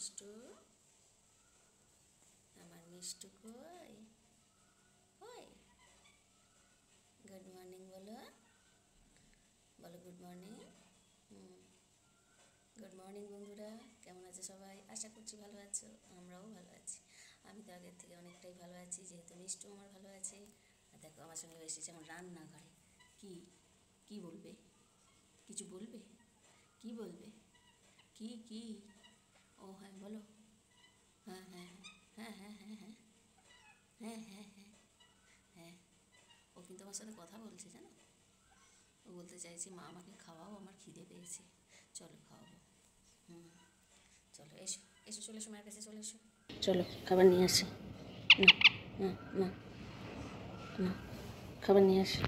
মিষ্টু, আমার মিষ্টু কই? কই? গুড মর্নিং বলো, বলো গুড মর্নিং। গুড মর্নিং বন্ধুরা, কেমন আছে সবাই? আশা করছি ভালো আছো, আমরাও ভালো আছি। আমি তো আগের থেকে অনেকটাই ভালো আছি, যেহেতু মিষ্টু আমার ভালো আছে। আর দেখো আমার সঙ্গে এসেছে আমার রান্নাঘরে। কি কি বলবে? কিছু বলবে? কি বলবে? কি কি? ও হ্যাঁ বলো। হ্যাঁ হ্যাঁ হ্যাঁ হ্যাঁ হ্যাঁ হ্যাঁ হ্যাঁ হ্যাঁ হ্যাঁ হ্যাঁ। ও কিন্তু আমার সাথে কথা বলছে, জানো? ও বলতে চাইছে মা আমাকে খাওয়াও, আমার খিদে পেয়েছে, চলো খাওয়াবো। চলো এসো এসো, চলে এসো মায়ের কাছে, চলে এসো, চলো খাবার নিয়ে আসি। না না না, খাবার নিয়ে আসি।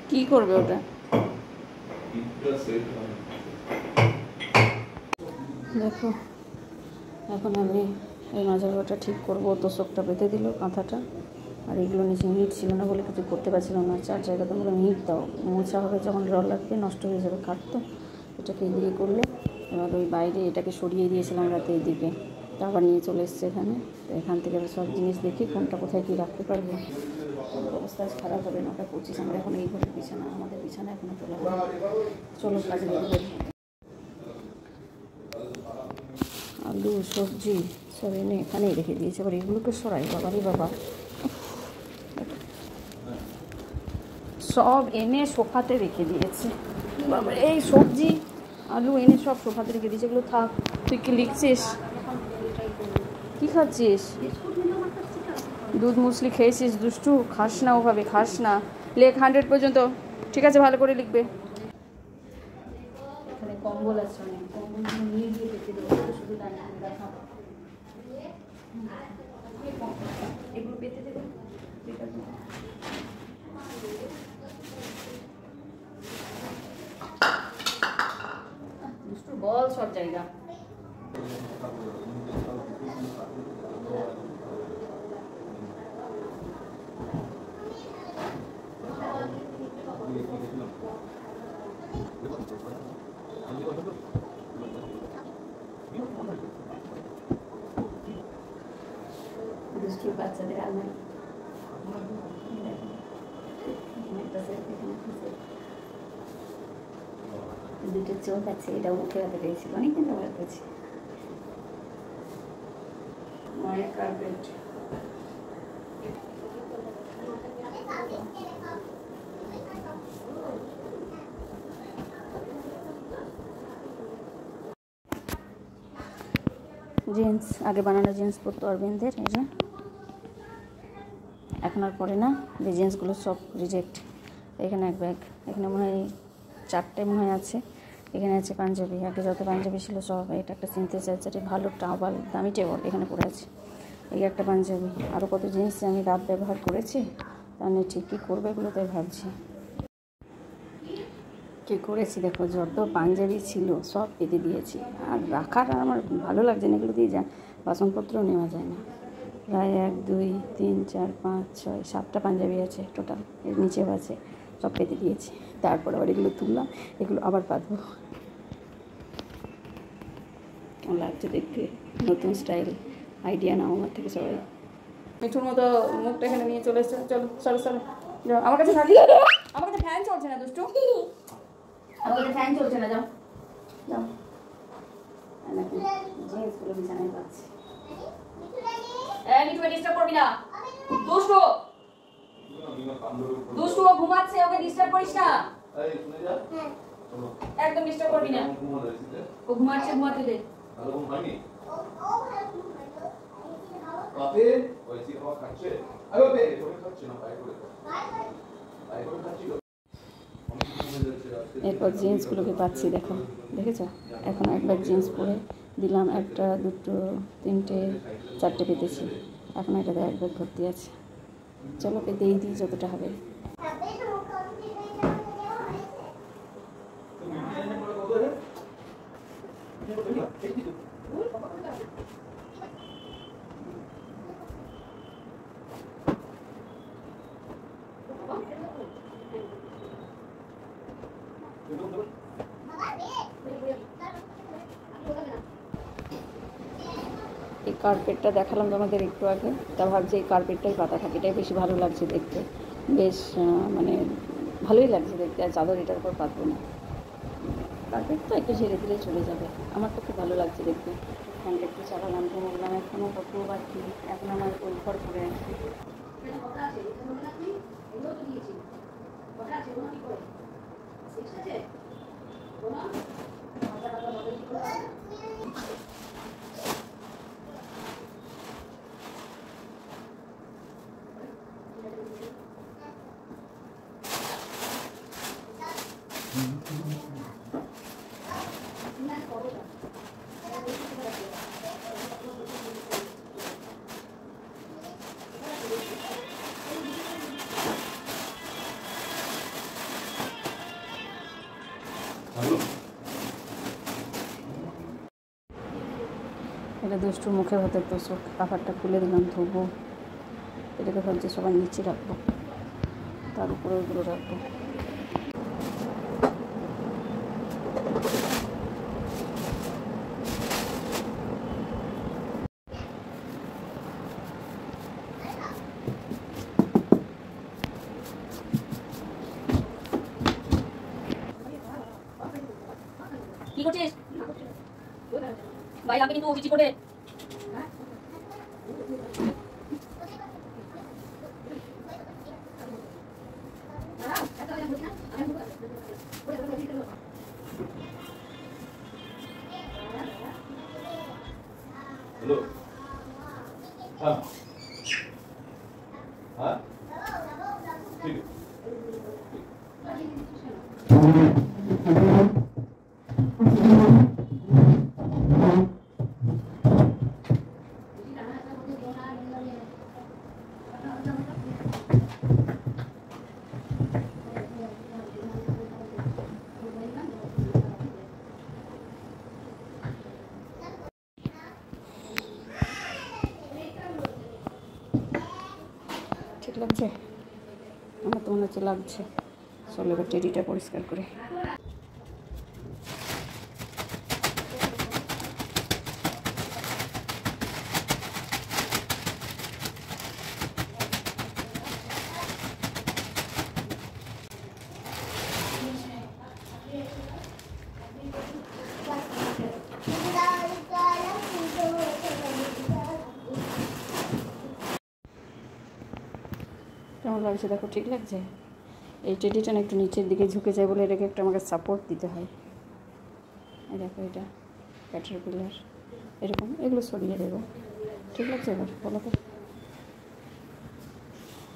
কি করবে ওটা? দেখো এখন আমি এই মাজারটা ঠিক করবো। তোষকটা বেঁধে দিল, কাঁথাটা, আর এগুলো নিচে ইট ছিল না বলে কিছু করতে পারছিলাম না। 4 জায়গাতে বললাম ইট দাও, মোছা হবে যখন রলারকে নষ্ট হয়ে যাবে, কাটতো এটাকে দিয়ে করলে। এবার ওই বাইরে এটাকে সরিয়ে দিয়েছিলাম রাতে এইদিকে, তা আবার নিয়ে চলে এসছে এখানে। তো এখান থেকে সব জিনিস দেখি কোনটা কোথায় কী রাখতে পারবো। অবস্থা খারাপ হবে। 9:25 আমরা এখন এই ঘরের বিছানা, আমাদের বিছানা এখনও তোলা হবে। চলো কাজে বেরিয়ে পড়ি। আলু সবজি সব এনে এখানেই রেখে দিয়েছে, আবার এগুলোকে সরাই, বাবারই বাবা, সব এনে সোফাতে রেখে দিয়েছে। বাবা এই সবজি আলু এনে সব সোফাতে রেখে দিয়েছে, এগুলো থাক। তুই কি লিখছিস? কী খাচ্ছিস? দুধ মুসলি খেয়েছিস দুষ্টু? খাস না ওভাবে, খাস না। লেখ 100 পর্যন্ত, ঠিক আছে? ভালো করে লিখবে। এখানে কম্বল আছে অনেক, কম্বলগুলো নিয়ে গিয়ে পেতে দেবো, শুধু এগুলো পেতে দেবো। দুষ্টুর বল সব জায়গা। দুষ্টুর বাচ্চাদের আলমারি, দুটো চোখ আছে, এটা উঠে হাতে পেয়েছিল অনেকদিন ব্যবহার করছি। অনেক কার্পেট, জিন্স, আগে বানানো জিন্স পরতো অরবিন্দের, এই যে এখন আর পরে না। যে জিন্সগুলো সব রিজেক্ট। এখানে এক ব্যাগ, এখানে মনে হয় 4টে মনে হয় আছে। এখানে আছে পাঞ্জাবি, আগে যত পাঞ্জাবি ছিল সব। এটা একটা সিনথেসাইজারে ভালো টাওয়াল, দামি টেবল এখানে পড়ে আছে। এই একটা পাঞ্জাবি, আরও কত জিনিস আমি রাত ব্যবহার করেছি, তাহলে ঠিক কী করবে এগুলো তাই ভাবছি। কী করেছি দেখো, যত পাঞ্জাবি ছিল সব পেতে দিয়েছি। আর রাখার আমার ভালো লাগছে না, এগুলো দিয়ে যা বাসনপত্র নেওয়া যায় না। প্রায় 1 2 3 4 5 6 7টা পাঞ্জাবি আছে টোটাল, এর নিচেও আছে, সব পেতে দিয়েছি। তারপর আবার এগুলো তুললাম, এগুলো আবার পাতবো। কেমন লাগছে দেখতে? নতুন স্টাইল, আইডিয়া নাও আমার থেকে সবাই। মিঠুর মতো মুখটা এখানে নিয়ে চলে এসছে। চলো চলো চলো, আমার কাছে থাকি। আমার কাছে ফ্যান চলছে না দুষ্টু, আমার কাছে ফ্যান চলছে না, যাও যাও। জিনিসগুলো বিছানায় পাচ্ছি। মিঠু ডিস্টার্ব করবি না, দুষ্টু দুষ্টু, ও ঘুমাচ্ছে, ওকে ডিস্টার্ব করিস না, একদম ডিস্টার্ব করবি না। ও ঘুমাচ্ছে, ঘুমাতে দে। এরপর জিন্সগুলোকে পাচ্ছি, দেখো দেখেছো? এখন একবার জিন্স পরে দিলাম, 1টা 2টো 3টে 4টে পেতেছি। এখন এটাতে একবার ভর্তি আছে। চলো পেতেই দিই যতটা হবে। এই কার্পেটটা দেখালাম তোমাদের একটু আগে, তা ভাবছি এই কার্পেটটাই পাতা থাকে, এটাই বেশি ভালো লাগছে দেখতে, বেশ মানে ভালোই লাগছে দেখতে। আর চাদর এটার উপর পাতবো না, কার্পেট তো একটু ঝেড়ে দিলে চলে যাবে। আমার তো খুব ভালো লাগছে দেখতে। ফ্যানটা একটু চালালাম, ঘুমোলাম, এখনও কত বাকি, এখন আমার ওই ঘর করে আছে। এটা দুষ্টুর মুখে ভাতের তোষক, কাপড়টা খুলে দিলাম, ধোবো। এটাকে ভাবছি সবার নিচে রাখবো, তার উপরে ওইগুলো রাখবো। কি করছিস? বাইরে আমাকে কিন্তু বিচি করে Hello. हाँ ठीक है। ঠিক লাগছে? আমার তো মনে হচ্ছে লাগছে। চলো এবার টেডিটা পরিষ্কার করে। কেমন লাগছে দেখো? ঠিক লাগছে? এই টেডিটা না একটু নিচের দিকে ঝুঁকে যায় বলে এটাকে একটু আমাকে সাপোর্ট দিতে হয়। এই দেখো, এটা ক্যাটারপিলার এরকম, এগুলো সরিয়ে দেবো। ঠিক লাগছে এবার বলো তো?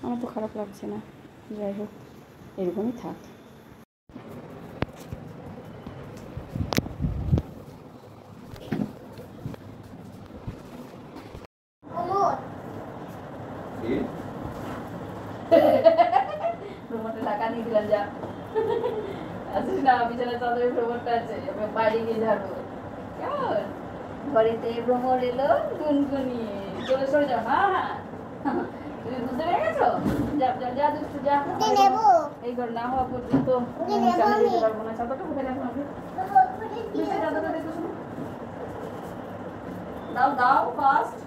আমার তো খারাপ লাগছে না, যাই হোক এরকমই থাক। টাকা দিয়ে দিলাম, যা আসিস না, বিছানা চাদরের ভ্রমণটা আছে, বাইরে গিয়ে ঝাড়বো। কেমন ঘরেতে ভ্রমণ এলো গুনগুনিয়ে, চলে সরে যাও। হ্যাঁ তুমি বুঝতে পেরে গেছো? যা যা যা দুষ্টু যা, এই ঘর না হওয়া পর্যন্ত চালিয়ে যেতে পারবো না। চাদরটা কোথায় রাখবো? আমি চাদরটা দেখো, শুনো, দাও দাও ফাস্ট।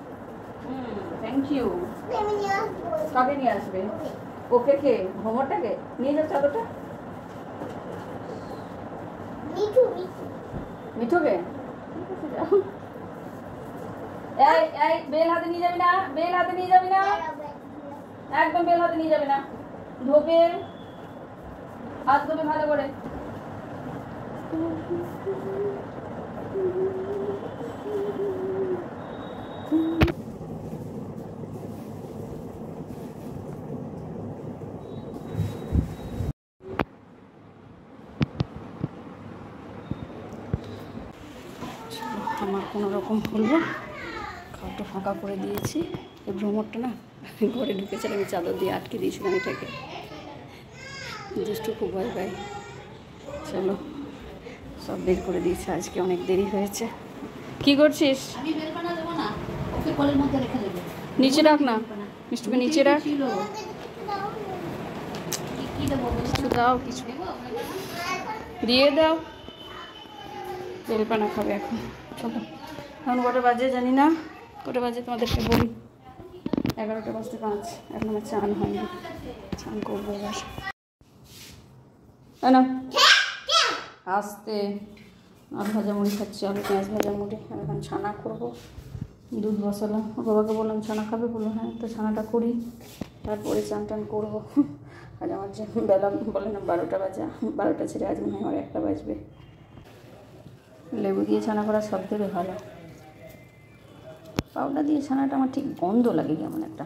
Thank you. কাকে নিয়ে আসবে? ওকে কে? ভ্রমণটাকে নিয়ে যাও চাদরটা। মিঠুকে? এই এই বেল হাতে নিয়ে যাবি না, বেল হাতে নিয়ে যাবি না, একদম বেল হাতে নিয়ে যাবি না। ধোবে, হাত ধোবে ভালো করে। আমার কোনো রকম হলো, খাওয়াটা ফাঁকা করে দিয়েছি। এই ভ্রমণটা না ঘরে ঢুকেছিলাম, আমি চাদর দিয়ে আটকে দিয়েছিলাম এটাকে। দুষ্টু খুব ভয় পায়। চলো সব বের করে দিয়েছে, আজকে অনেক দেরি হয়েছে। কি করছিস? আমি বেলপানা দেবো না, ওকে কোলের মধ্যে রেখে দেবো। নিচে রাখ না, মিষ্টুকে নিচে রাখ। কি দেবো? কিছু দাও, কিছু দিয়ে দাও। বেলপানা খাবে এখন। চলো, এখন কটা বাজে জানি না, কটা বাজে তোমাদেরকে বলি, 11টা বাজতে 5, এখন আমার চান হয়নি, চান করবো এবার। তাই না আসতে আলু ভাজা মুড়ি খাচ্ছি, আলু পেঁয়াজ ভাজা মুড়ি। আমি এখন ছানা করবো, দুধ বসালাম, ওর বাবাকে বললাম ছানা খাবে, বললো হ্যাঁ, তো ছানাটা করি, তারপরে চান টান করবো। আজ আমার যে বেলা বলে না 12টা বাজা, 12টা ছেড়ে আজ মনে হয় আমার 1টা বাজবে। লেবু দিয়ে ছানা করা সব থেকে ভালো, পাউডার দিয়ে ছানাটা আমার ঠিক গন্ধ লাগে কেমন একটা,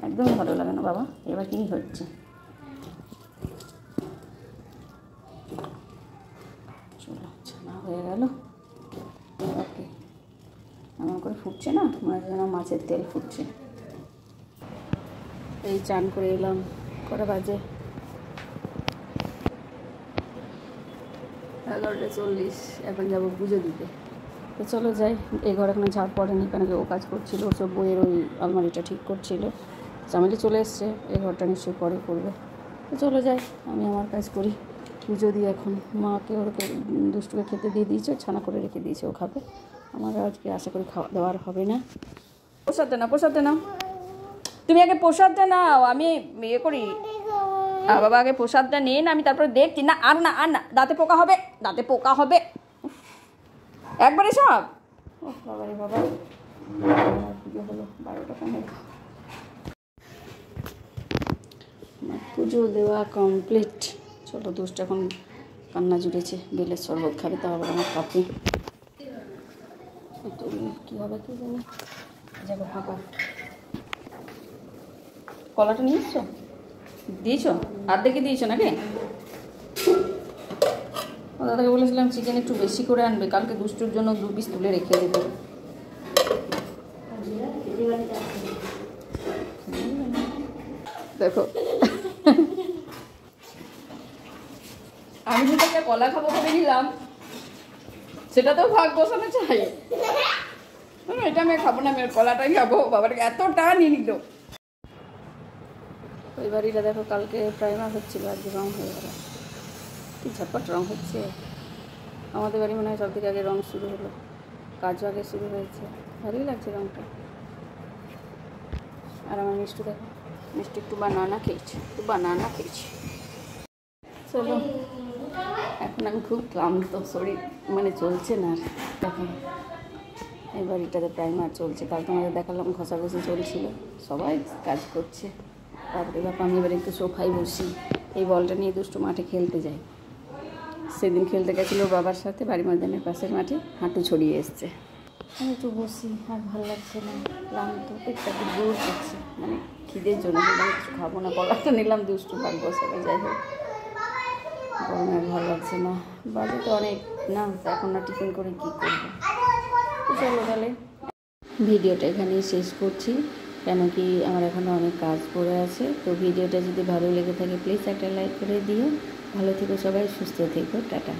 একদম ভালো লাগে না বাবা। এবার কী হচ্ছে, চলো ছানা হয়ে গেল। ওকে, এমন করে ফুটছে না, মনে যেন মাছের তেল ফুটছে। এই চান করে এলাম, কটা বাজে 11:40, এখন যাবো পুজো দিতে। তো চলো যাই, এই ঘর এখনো ঝাড় পড়েনি, কেন কি ও কাজ করছিল, ওর সব বইয়ের ওই আলমারিটা ঠিক করছিল, চামেলি চলে এসছে, এই ঘরটা নিশ্চয়ই পরে করবে। তো চলো যাই, আমি আমার কাজ করি, পুজো দিই এখন। মাকে ওরকে দুষ্টুকে খেতে দিয়ে দিয়েছে, ছানা করে রেখে দিয়েছে, ও খাবে। আমার আজকে আশা করি খাওয়া দাওয়ার হবে না। প্রসাদটা না, প্রসাদটা নাও, তুমি আগে প্রসাদটা নাও, আমি ইয়ে করি। বাবা আগে প্রসাদটা নিন, আমি তারপরে দেখছি। না আর না, আর না, দাঁতে পোকা হবে, দাঁতে পোকা হবে একবারে সব। ও বাবা রে বাবা, পুজো হলো 12টা 15। পুজো দেওয়া কমপ্লিট। চলো, দুষ্ট এখন কান্না জুড়েছে, বেলের শরবত খাবে, তা আবার আমার কাপি কী হবে কি জানি, যাবো ফাঁকা। কলাটা নিয়ে এসছো, দিয়েছো আর্ধেকে দিয়েছো নাকি? ও দাদাকে বলেছিলাম চিকেন একটু বেশি করে আনবে, কালকে দুষ্টুর জন্য 2 পিস তুলে রেখে দেবো। দেখো আমি যেটা কলা খাবো করে নিলাম, সেটা তো ভাগ বসানো চাই। এটা আমি খাবো না, আমি কলাটাই খাবো। বাবাটাকে এতটা নিয়ে নিল। ওই বাড়িটা দেখো, কালকে প্রাইমার হচ্ছিল, আজকে রং হয়ে গেল, কি ঝটপট রং হচ্ছে। আমাদের বাড়ি মনে হয় সব থেকে আগে রং শুরু হলো, কাজও আগে শুরু হয়েছে, ভালোই লাগছে রংটা। আর আমার মিষ্টি দেখো, মিষ্টি একটু বানানা খেয়েছে, চলো এখন আমি খুব ক্লান্ত, শরীর মানে চলছে না। এখন এই বাড়িটাতে প্রাইমার চলছে, কাল তোমাদের দেখালাম ঘষাঘষি চলছিল, সবাই কাজ করছে। তারপরে বাবা আমি এবার একটু সোফায় বসি, এই বলটা নিয়ে দুষ্টু মাঠে খেলতে যাই। সেদিন খেলতে গেছিলো বাবার সাথে, বাড়ি ময়দানের পাশের মাঠে, হাঁটু ছড়িয়ে এসছে। আমি একটু বসি, আর ভালো লাগছে না, ক্লান্ত, পেটটা একটু জোর করছে, মানে খিদের জন্য কিছু খাবো না। কলাটা নিলাম, দুষ্টু ভাগ বসাবে, যাই হোক গরমে আর ভালো লাগছে না। বাজে তো অনেক না, এখন না টিফিন করে কী করবো। চলো তাহলে ভিডিওটা এখানেই শেষ করছি, কেন কি আমার এখনও অনেক কাজ পড়ে আছে। তো ভিডিওটা যদি ভালো লেগে থাকে প্লিজ একটা লাইক করে দিও। ভালো থেকো সবাই, সুস্থ থেকো, টাটা।